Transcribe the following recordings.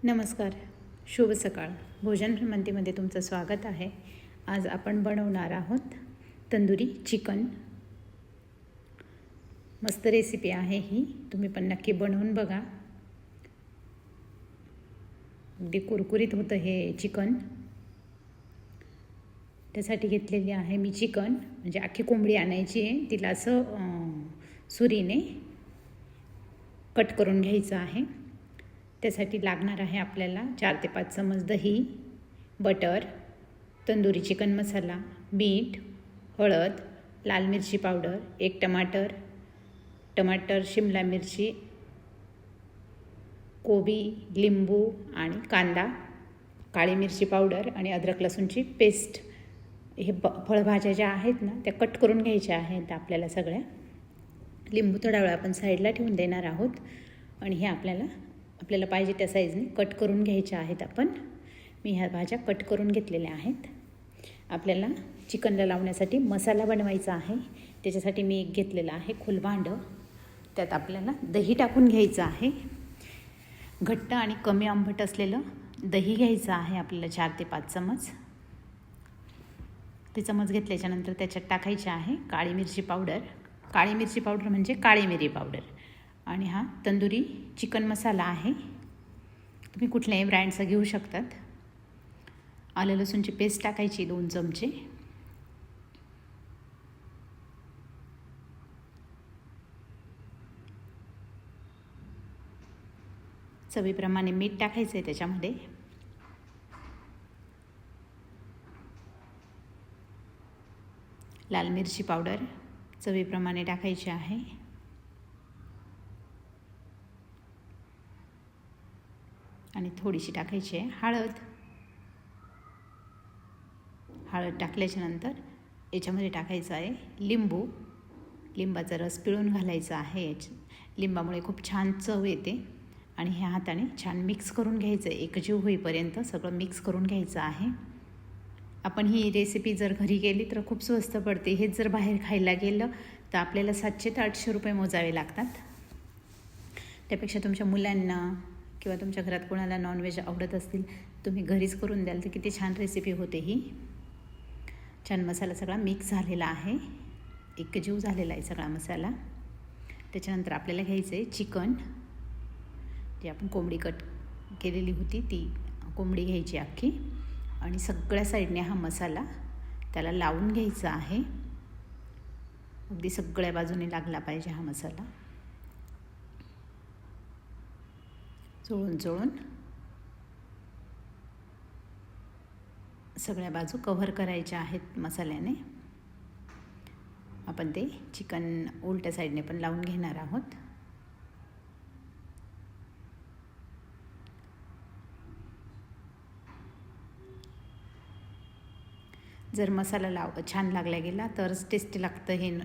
नमस्कार, शुभ सकाळ. भोजन भ्रमंतीमध्ये तुमचं स्वागत आहे. आज आपण बनवणार आहोत तंदुरी चिकन. मस्त रेसिपी आहे ही, तुम्ही पण नक्की बनवून बघा. अगदी कुरकुरीत होतं हे चिकन. त्यासाठी घेतलेली आहे मी चिकन, म्हणजे अख्खी कोंबडी आणायची आहे, तिला असं सुरीने कट करून घ्यायचं आहे. त्यासाठी लागणार आहे आपल्याला 4 ते 5 चमच दही, बटर, तंदुरी चिकन मसाला, मीठ, हळद, लाल मिरची पावडर, 1 टमाटर, शिमला मिरची, कोबी, लिंबू आणि कांदा, काळी मिरची पावडर आणि अद्रक लसूणची पेस्ट. हे फळभाज्या ज्या आहेत ना त्या कट करून घ्यायच्या आहेत आपल्याला सगळ्या. लिंबू थोडा वेळ आपण साईडला ठेवून देणार आहोत आणि हे आपल्याला पाहिजे त्या साईजने कट करून घ्यायच्या आहेत. मी ह्या भाज्या कट करून घेतलेल्या आहेत. आपल्याला चिकनला लावण्यासाठी मसाला बनवायचा आहे. त्याच्यासाठी मी एक घेतलेलं आहे खुलभांडं. त्यात आपल्याला दही टाकून घ्यायचं आहे. घट्ट आणि कमी आंबट असलेलं दही घ्यायचं आहे आपल्याला 4 ते 5 चमच. ते चमच घेतल्याच्यानंतर त्याच्यात टाकायचे आहे काळी मिरची पावडर. काळी मिरची पावडर म्हणजे काळी मिरी पावडर. आणि हा तंदुरी चिकन मसाला आहे, तुम्ही कुठल्याही ब्रँडचा घेऊ शकतात. आलं लसूणची पेस्ट टाकायची 2 चमचे. चवीप्रमाणे मीठ टाकायचं आहे त्याच्यामध्ये. लाल मिरची पावडर चवीप्रमाणे टाकायची आहे. आणि थोडीशी टाकायची आहे हळद टाकल्याच्यानंतर याच्यामध्ये टाकायचं आहे लिंबू. लिंबाचा रस पिळून घालायचा आहे. लिंबामुळे खूप छान चव येते. आणि ह्या हाताने छान मिक्स करून घ्यायचं आहे, एकजीव होईपर्यंत सगळं मिक्स करून घ्यायचं आहे. आपण ही रेसिपी जर घरी केली तर खूप स्वस्त पडते. हेच जर बाहेर खायला गेलं तर आपल्याला 700 ते 800 रुपये मोजावे लागतात. त्यापेक्षा तुमच्या मुलांना किंवा तुमच्या घरात कोणाला नॉनव्हेज आवडत असतील, तुम्ही घरीच करून द्याल तर किती छान रेसिपी होते ही. छान मसाला सगळा मिक्स झालेला आहे, एकजीव झालेला आहे सगळा मसाला. त्याच्यानंतर आपल्याला घ्यायचं आहे चिकन. जी आपण कोंबडी कट केलेली होती ती कोंबडी घ्यायची अख्खी. आणि सगळ्या साईडने हा मसाला त्याला लावून घ्यायचा आहे. अगदी सगळ्या बाजूने लागला पाहिजे हा मसाला. चोळून सगळ्या बाजू कव्हर करायच्या आहेत मसाल्याने. आपण ते चिकन उलट्या साईडने पण लावून घेणार आहोत. जर मसाला छान लागला गेला तरच टेस्टी लागतं हे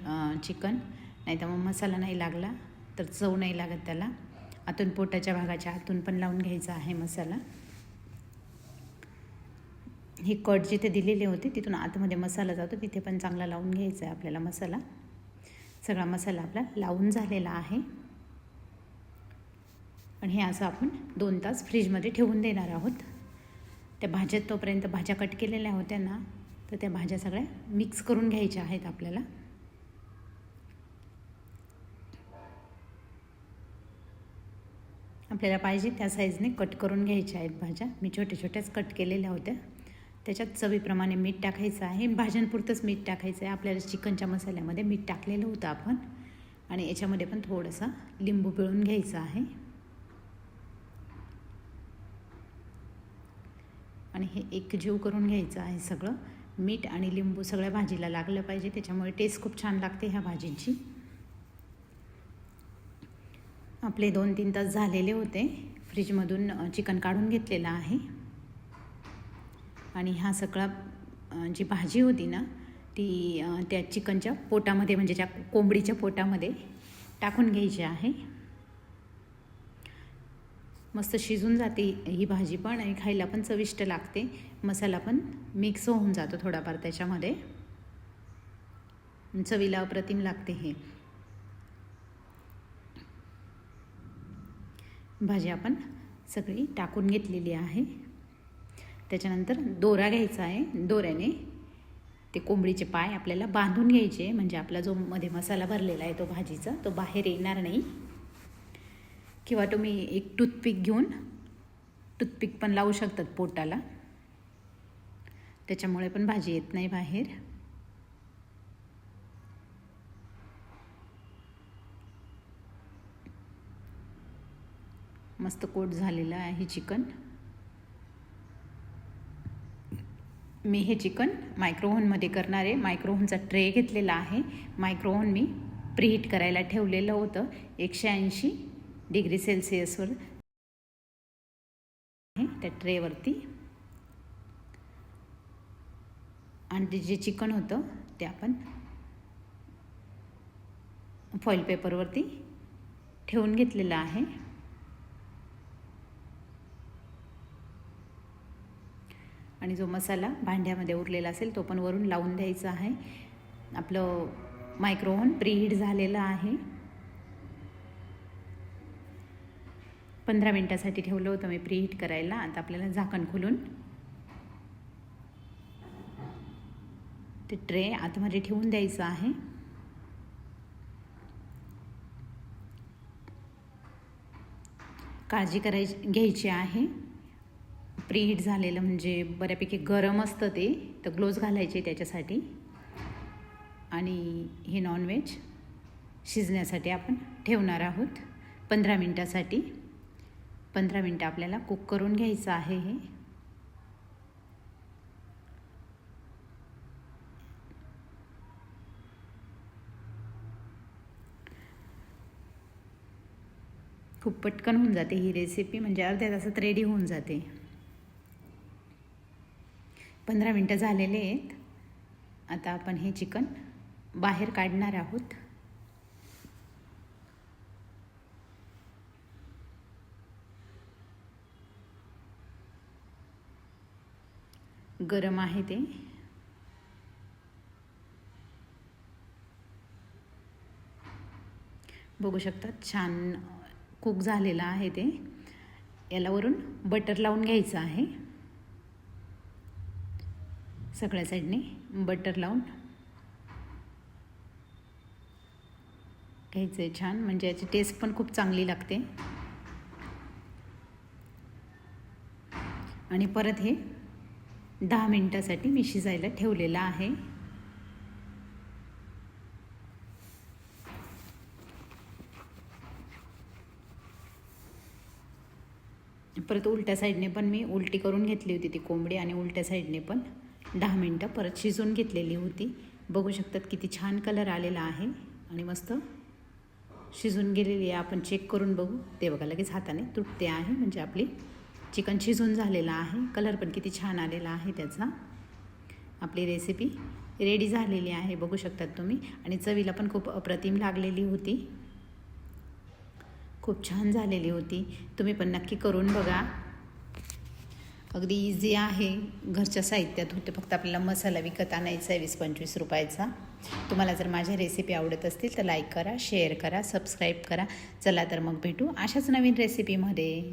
चिकन. नाही तर मग मसाला नाही लागला तर चव नाही लागत त्याला. आतून पोटाच्या भागाच्या आतून पण लावून घ्यायचा आहे मसाला. हे कट जिथे दिलेले होते तिथून आतमध्ये मसाला जातो, तिथे पण चांगला लावून घ्यायचा आहे आपल्याला मसाला. सगळा मसाला आपला लावून झालेला आहे. आणि हे असं आपण 2 तास फ्रीजमध्ये ठेवून देणार आहोत. त्या भाज्यात तोपर्यंत भाज्या कट केलेल्या होत्या ना, तर त्या भाज्या सगळ्या मिक्स करून घ्यायच्या आहेत आपल्याला. आपल्याला पाहिजे त्या साईजने कट करून घ्यायच्या आहेत भाज्या. मी छोट्याच कट केलेल्या होत्या. त्याच्यात चवीप्रमाणे मीठ टाकायचं आहे. भाज्यांपुरतंच मीठ टाकायचं आहे. आपल्याला चिकनच्या मसाल्यामध्ये मीठ टाकलेलं होतं आपण. आणि याच्यामध्ये पण थोडंसं लिंबू पिळून घ्यायचं आहे. आणि हे एकजीव करून घ्यायचं आहे सगळं. मीठ आणि लिंबू सगळ्या भाजीला लागलं पाहिजे, त्याच्यामुळे टेस्ट खूप छान लागते ह्या भाजींची. आपले 2-3 तास झालेले होते. फ्रीजमधून चिकन काढून घेतलेलं आहे. आणि हा सगळा जी भाजी होती ना ती त्या चिकनच्या पोटामध्ये, म्हणजे त्या कोंबडीच्या पोटामध्ये टाकून घ्यायची आहे. मस्त शिजून जाते ही भाजी पण आणि खायला पण चविष्ट लागते. मसाला पण मिक्स होऊन जातो थोडाफार त्याच्यामध्ये. चवीला अप्रतिम लागते हे. भाजी आपण सगळी टाकून घेतलेली आहे. त्याच्यानंतर दोरा घ्यायचा आहे. दोऱ्याने ते कोंबडीचे पाय आपल्याला बांधून घ्यायचे, म्हणजे आपला जो मध्ये मसाला भरलेला आहे तो भाजीचा तो बाहेर येणार नाही. किंवा तुम्ही एक टूथपिक घेऊन टूथपिक पण लावू शकतात पोटाला, त्याच्यामुळे पण भाजी येत नाही बाहेर. मस्त कोट झालेलं आहे चिकन. मी हे चिकन मायक्रोव्हनमध्ये करणार आहे. मायक्रोव्हनचा ट्रे घेतलेला आहे. मायक्रोव्हन मी प्रीहीट करायला ठेवलेलं होतं 180 डिग्री सेल्सिअसवर त्या ट्रेवरती. आणि ते जे चिकन होतं ते आपण फॉईल पेपरवरती ठेवून घेतलेलं आहे. आणि जो मसाला भांड्यामध्ये उरलेला असेल तो पण वरून लावून द्यायचा आहे. आपलं मायक्रोव्हन प्रीहीट झालेलं आहे. 15 मिनिटासाठी ठेवलं होतं मी प्रीहीट करायला. आता आपल्याला झाकण खोलून ते ट्रे आतमध्ये ठेवून द्यायचं आहे. काळजी घ्यायची आहे. प्रीहीट झालेलं म्हणजे बऱ्यापैकी गरम असतं ते, तर ग्लोव्ज घालायचे त्याच्यासाठी. आणि हे नॉनव्हेज शिजण्यासाठी आपण ठेवणार आहोत 15 मिनिटासाठी. 15 मिनटं आपल्याला कुक करून घ्यायचं आहे. हे खूप पटकन होऊन जाते ही रेसिपी, म्हणजे अर्ध्या तासात रेडी होऊन जाते. 15 मिनटं झालेले आहेत. आता आपण हे चिकन बाहेर काढणार आहोत. गरम आहे ते. बघू शकता छान कुक झालेलं आहे ते. याला वरून बटर लावून घ्यायचं आहे. सगळ्या साईडने बटर लावून घ्यायचं आहे छान, म्हणजे याची टेस्ट पण खूप चांगली लागते. आणि परत हे 10 मिनिटासाठी मी शिजायला ठेवलेलं आहे. परत उलट्या साईडने पण मी उलटी करून घेतली होती ती कोंबडी, आणि उलट्या साईडने पण 10 मिनिटं परत शिजवून घेतलेली होती. बघू शकतात किती छान कलर आलेला आहे आणि मस्त शिजून गेलेली आहे. आपण चेक करून बघू. ते बघा लगेच हाताने तुटते आहे, म्हणजे आपली चिकन शिजून झालेलं आहे. कलर पण किती छान आलेला आहे त्याचा. आपली रेसिपी रेडी झालेली आहे बघू शकतात तुम्ही. आणि चवीला पण खूप अप्रतिम लागलेली होती, खूप छान झालेली होती. तुम्ही पण नक्की करून बघा. अगदी इझी आहे. घरच्या साहित्यात होते. फक्त आपल्याला मसाला विकत आणायचा आहे 20-25 रुपयाचा. तुम्हाला जर माझ्या रेसिपी आवडत असतील तर लाईक करा, शेअर करा, सबस्क्राईब करा. चला तर मग भेटू अशाच नवीन रेसिपीमध्ये.